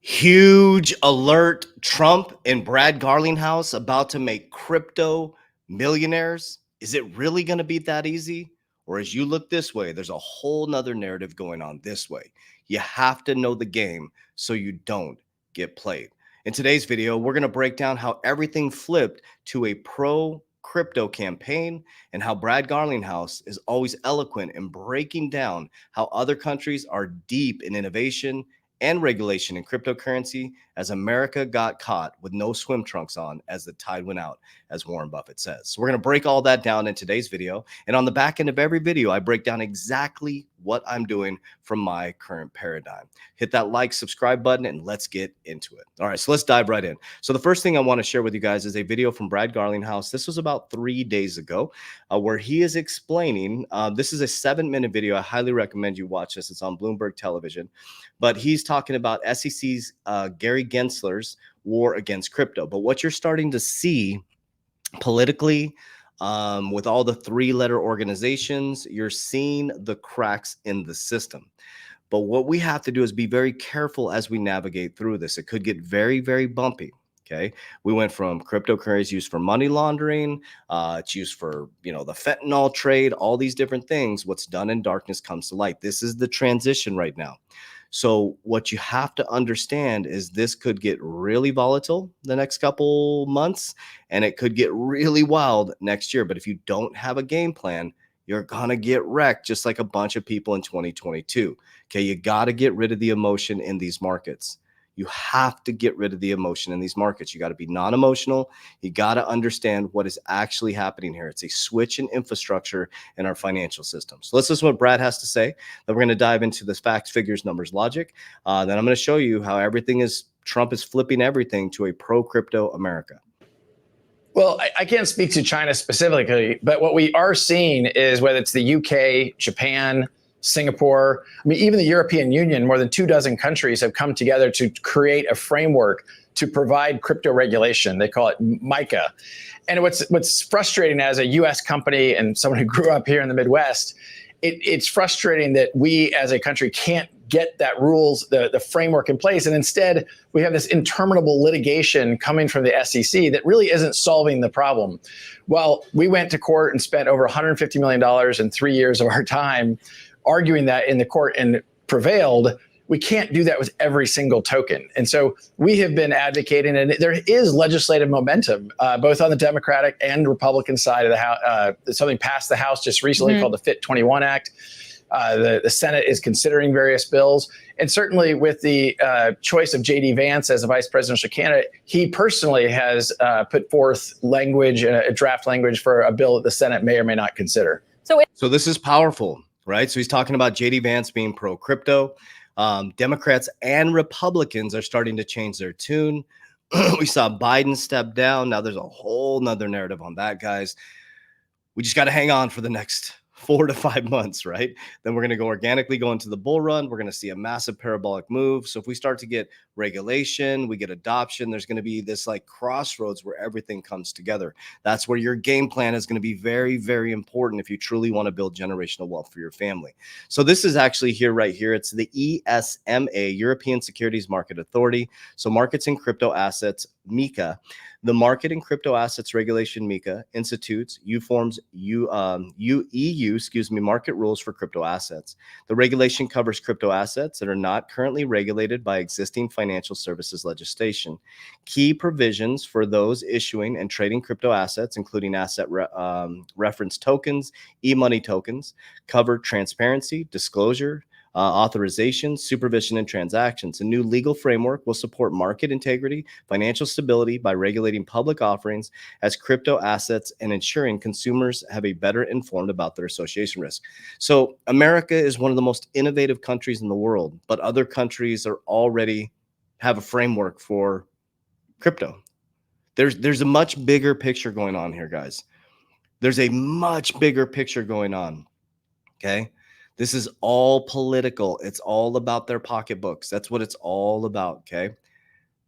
Huge alert. Trump and Brad Garlinghouse about to make crypto millionaires. Is it really going to be that easy? Or as you look this way, there's a whole nother narrative going on this way. You have to know the game so you don't get played. In today's video, we're going to break down how everything flipped to a pro crypto campaign and how Brad Garlinghouse is always eloquent in breaking down how other countries are deep in innovation and regulation in cryptocurrency as America got caught with no swim trunks on as the tide went out, as Warren Buffett says. So we're going to break all that down in today's video. And on the back end of every video, I break down exactly what I'm doing from my current paradigm. Hit that like, subscribe button, and let's get into it. All right, so let's dive right in. So the first thing I want to share with you guys is a video from Brad Garlinghouse. This was about 3 days ago, where he is explaining, this is a 7-minute video. I highly recommend you watch this. It's on Bloomberg Television. But he's talking about SEC's Gary Gensler's war against crypto. But what you're starting to see politically, with all the 3-letter organizations, you're seeing the cracks in the system. But what we have to do is be very careful as we navigate through this. It could get very, very bumpy. Okay, we went from cryptocurrency used for money laundering, it's used for, the fentanyl trade, all these different things. What's done in darkness comes to light. This is the transition right now. So what you have to understand is this could get really volatile the next couple months, and it could get really wild next year. But if you don't have a game plan, you're going to get wrecked just like a bunch of people in 2022. Okay, you got to get rid of the emotion in these markets. You have to get rid of the emotion in these markets. You got to be non-emotional. You got to understand what is actually happening here. It's a switch in infrastructure in our financial system. So let's listen to what Brad has to say. Then we're going to dive into this facts, figures, numbers, logic. Then I'm going to show you how Trump is flipping everything to a pro-crypto America. Well, I can't speak to China specifically, but what we are seeing is whether it's the UK, Japan, Singapore, even the European Union, more than 24 countries have come together to create a framework to provide crypto regulation. They call it MICA. And what's frustrating as a US company and someone who grew up here in the Midwest, it's frustrating that we as a country can't get that rules, the framework in place. And instead, we have this interminable litigation coming from the SEC that really isn't solving the problem. Well, we went to court and spent over $150 million in 3 years of our time arguing that in the court and prevailed. We can't do that with every single token. And so we have been advocating, and there is legislative momentum, both on the Democratic and Republican side of the House. Something passed the House just recently called the FIT 21 Act. The Senate is considering various bills. And certainly with the choice of J.D. Vance as a vice presidential candidate, he personally has put forth language, a draft language for a bill that the Senate may or may not consider. So this is powerful, right? So he's talking about J.D. Vance being pro-crypto. Democrats and Republicans are starting to change their tune. We saw Biden step down. Now there's a whole nother narrative on that, guys. We just got to hang on for the next 4 to 5 months, right? Then we're going to go organically go into the bull run. We're going to see a massive parabolic move. So if we start to get regulation, we get adoption, there's going to be this like crossroads where everything comes together. That's where your game plan is going to be very, very important if you truly want to build generational wealth for your family. So this is actually right here. It's the ESMA, European Securities Market Authority. So markets in crypto assets, MICA. The Market in Crypto Assets Regulation MICA institutes EU market rules for crypto assets. The regulation covers crypto assets that are not currently regulated by existing financial services legislation. Key provisions for those issuing and trading crypto assets, including asset reference tokens, e-money tokens, cover transparency, disclosure, authorization, supervision, and transactions. A new legal framework will support market integrity, financial stability by regulating public offerings as crypto assets and ensuring consumers have a better informed about their association risk. So America is one of the most innovative countries in the world, but other countries are already have a framework for crypto. There's a much bigger picture going on here, guys. There's a much bigger picture going on. Okay. This is all political. It's all about their pocketbooks. That's what it's all about, okay?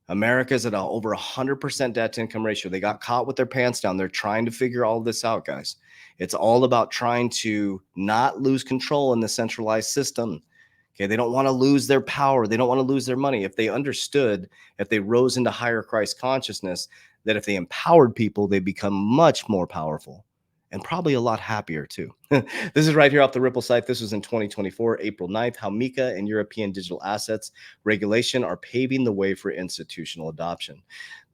America's at over 100% debt to income ratio. They got caught with their pants down. They're trying to figure all this out, guys. It's all about trying to not lose control in the centralized system. Okay, they don't want to lose their power. They don't want to lose their money. If they understood, if they rose into higher Christ consciousness, that if they empowered people, they become much more powerful and probably a lot happier too. This is right here off the Ripple site. This was in 2024, April 9th, how MICA and European digital assets regulation are paving the way for institutional adoption.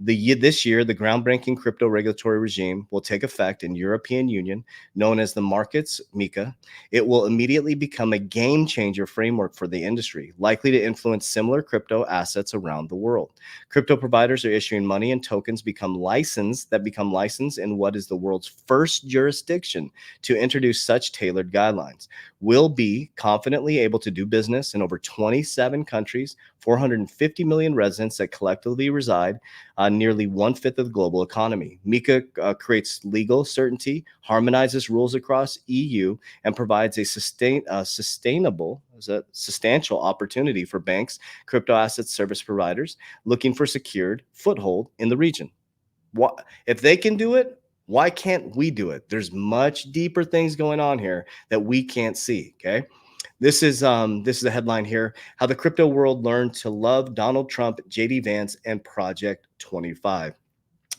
This year, the groundbreaking crypto regulatory regime will take effect in European Union, known as the markets MICA. It will immediately become a game changer framework for the industry, likely to influence similar crypto assets around the world. Crypto providers are issuing money and tokens become licensed in what is the world's first jurisdiction to introduce such tailored guidelines. Will be confidently able to do business in over 27 countries, 450 million residents that collectively reside on nearly 1/5 of the global economy. MICA creates legal certainty, harmonizes rules across EU, and provides a substantial opportunity for banks, crypto asset service providers looking for secured foothold in the region. What if they can do it? Why can't we do it? There's much deeper things going on here that we can't see. Okay. This is a headline here: how the crypto world learned to love Donald Trump, JD Vance, and Project 25.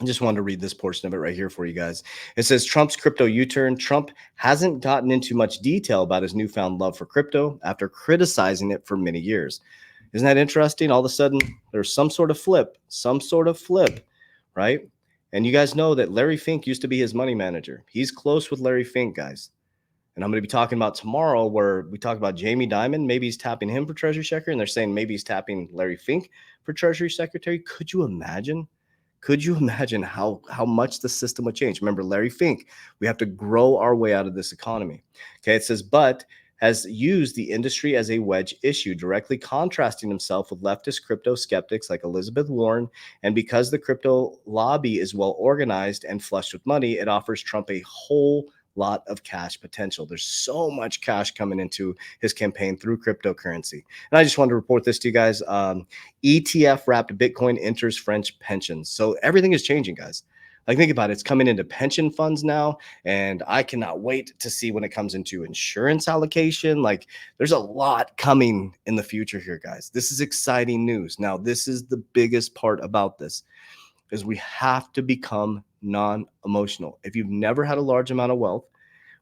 I just wanted to read this portion of it right here for you guys. It says Trump's crypto U-turn. Trump hasn't gotten into much detail about his newfound love for crypto after criticizing it for many years. Isn't that interesting? All of a sudden, there's some sort of flip, right? And you guys know that Larry Fink used to be his money manager. He's close with Larry Fink, guys. And I'm going to be talking about tomorrow where we talk about Jamie Dimon. Maybe he's tapping him for Treasury Secretary, and they're saying maybe he's tapping Larry Fink for Treasury Secretary. Could you imagine? Could you imagine how much the system would change? Remember, Larry Fink, we have to grow our way out of this economy. Okay, it says, but has used the industry as a wedge issue, directly contrasting himself with leftist crypto skeptics like Elizabeth Warren. And because the crypto lobby is well organized and flushed with money, it offers Trump a whole lot of cash potential. There's so much cash coming into his campaign through cryptocurrency. And I just wanted to report this to you guys. ETF wrapped Bitcoin enters French pensions. So everything is changing, guys. Like, think about it. It's coming into pension funds now, and I cannot wait to see when it comes into insurance allocation. Like, there's a lot coming in the future here, guys. This is exciting news. Now, this is the biggest part about this, is we have to become non-emotional. If you've never had a large amount of wealth,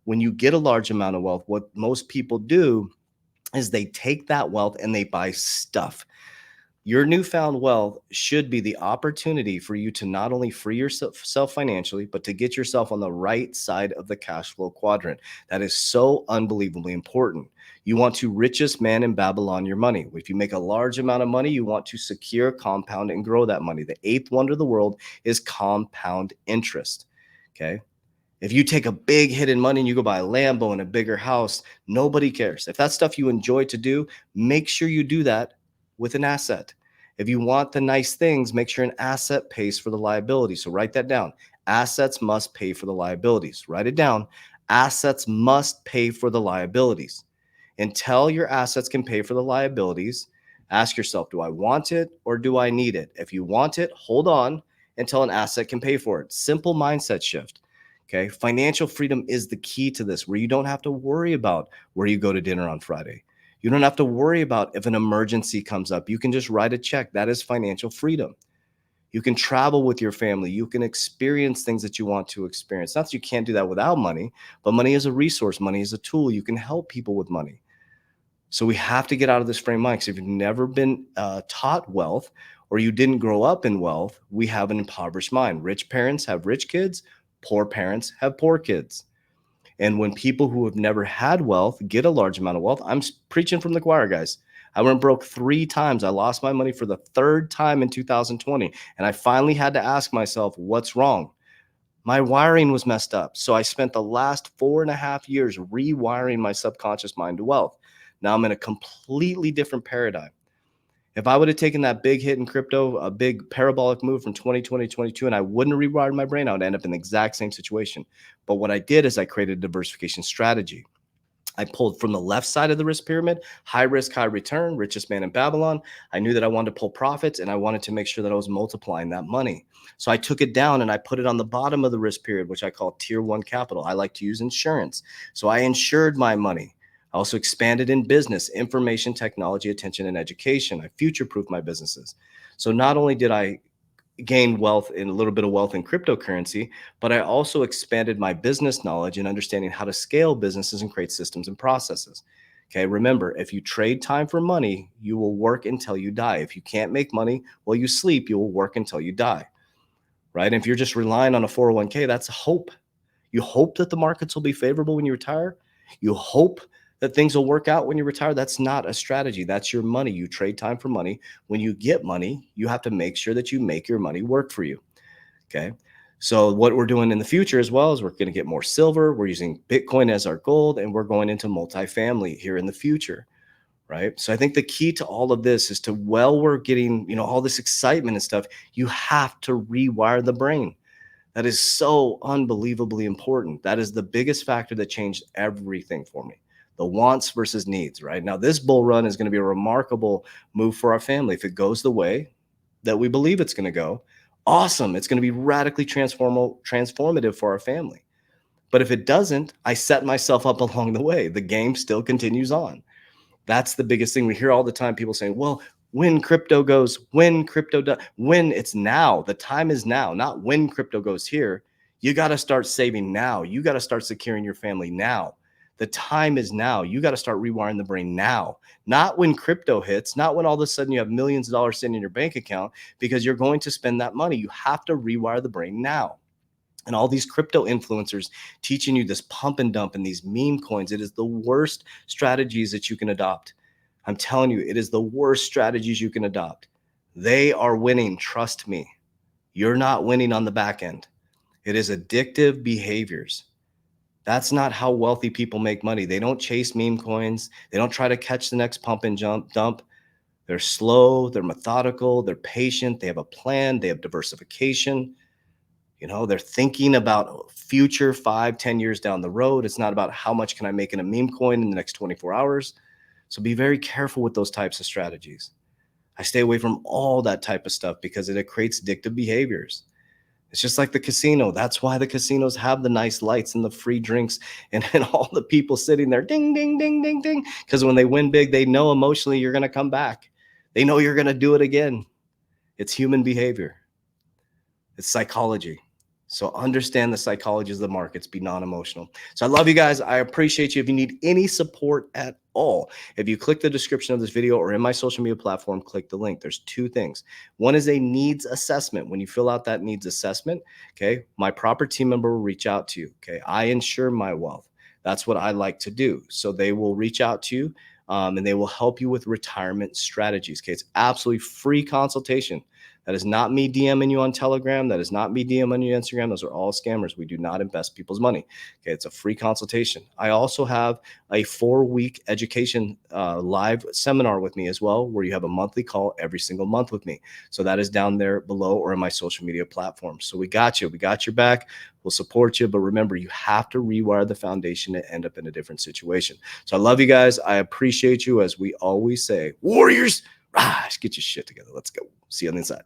when you get a large amount of wealth, what most people do is they take that wealth and they buy stuff. Your newfound wealth should be the opportunity for you to not only free yourself financially, but to get yourself on the right side of the cash flow quadrant. That is so unbelievably important. You want to richest man in Babylon your money. If you make a large amount of money, you want to secure, compound, and grow that money. The eighth wonder of the world is compound interest. Okay. If you take a big hit in money and you go buy a Lambo and a bigger house, nobody cares. If that's stuff you enjoy to do, make sure you do that with an asset. If you want the nice things, make sure an asset pays for the liability. So write that down. Assets must pay for the liabilities. Write it down. Assets must pay for the liabilities. Until your assets can pay for the liabilities, ask yourself, do I want it or do I need it? If you want it, hold on until an asset can pay for it. Simple mindset shift. Okay. Financial freedom is the key to this, where you don't have to worry about where you go to dinner on Friday. You don't have to worry about if an emergency comes up. You can just write a check. That is financial freedom. You can travel with your family. You can experience things that you want to experience. Not that you can't do that without money, but money is a resource. Money is a tool. You can help people with money. So we have to get out of this frame of mind. Because if you've never been taught wealth, or you didn't grow up in wealth, we have an impoverished mind. Rich parents have rich kids. Poor parents have poor kids. And when people who have never had wealth get a large amount of wealth, I'm preaching from the choir, guys. I went broke 3 times. I lost my money for the 3rd time in 2020. And I finally had to ask myself, what's wrong? My wiring was messed up. So I spent the last 4.5 years rewiring my subconscious mind to wealth. Now I'm in a completely different paradigm. If I would have taken that big hit in crypto, a big parabolic move from 2020 to 2022, and I wouldn't have rewired my brain, I would end up in the exact same situation. But what I did is I created a diversification strategy. I pulled from the left side of the risk pyramid, high risk, high return, richest man in Babylon. I knew that I wanted to pull profits, and I wanted to make sure that I was multiplying that money. So I took it down and I put it on the bottom of the risk period, which I call tier 1 capital. I like to use insurance. So I insured my money. I also expanded in business, information, technology, attention, and education. I future-proofed my businesses. So not only did I gain wealth in a little bit of wealth in cryptocurrency, but I also expanded my business knowledge and understanding how to scale businesses and create systems and processes. Okay, remember, if you trade time for money, you will work until you die. If you can't make money while you sleep, you will work until you die, right? And if you're just relying on a 401k, that's hope. You hope that the markets will be favorable when you retire. You hope that things will work out when you retire. That's not a strategy. That's your money. You trade time for money. When you get money, you have to make sure that you make your money work for you. Okay. So what we're doing in the future as well is we're going to get more silver. We're using Bitcoin as our gold, and we're going into multifamily here in the future. Right. So I think the key to all of this is to, while we're getting, all this excitement and stuff, you have to rewire the brain. That is so unbelievably important. That is the biggest factor that changed everything for me. The wants versus needs, right? Now, this bull run is going to be a remarkable move for our family. If it goes the way that we believe it's going to go, awesome. It's going to be radically transformative for our family. But if it doesn't, I set myself up along the way. The game still continues on. That's the biggest thing. We hear all the time people saying, well, when crypto goes, when crypto does, when it's now, the time is now, not when crypto goes here. You got to start saving now. You got to start securing your family now. The time is now. You got to start rewiring the brain now, not when crypto hits, not when all of a sudden you have millions of dollars sitting in your bank account because you're going to spend that money. You have to rewire the brain now. And all these crypto influencers teaching you this pump and dump and these meme coins, it is the worst strategies that you can adopt. I'm telling you, it is the worst strategies you can adopt. They are winning. Trust me. You're not winning on the back end. It is addictive behaviors. That's not how wealthy people make money. They don't chase meme coins. They don't try to catch the next pump and dump. They're slow. They're methodical. They're patient. They have a plan. They have diversification. They're thinking about future 5-10 years down the road. It's not about how much can I make in a meme coin in the next 24 hours. So be very careful with those types of strategies. I stay away from all that type of stuff because it creates addictive behaviors. It's just like the casino. That's why the casinos have the nice lights and the free drinks and all the people sitting there, ding, ding, ding, ding, ding. Because when they win big, they know emotionally you're going to come back. They know you're going to do it again. It's human behavior. It's psychology. So understand the psychology of the markets, be non-emotional. So I love you guys. I appreciate you. If you need any support at all, if you click the description of this video or in my social media platform, click the link. There's two things. One is a needs assessment. When you fill out that needs assessment, okay, my proper team member will reach out to you. Okay, I insure my wealth. That's what I like to do. So they will reach out to you and they will help you with retirement strategies. Okay, it's absolutely free consultation. That is not me DMing you on Telegram. That is not me DMing you on Instagram. Those are all scammers. We do not invest people's money. Okay, it's a free consultation. I also have a 4-week education live seminar with me as well, where you have a monthly call every single month with me. So that is down there below or in my social media platforms. So we got you. We got your back. We'll support you. But remember, you have to rewire the foundation to end up in a different situation. So I love you guys. I appreciate you. As we always say, Warriors, rise, get your shit together. Let's go. See you on the inside.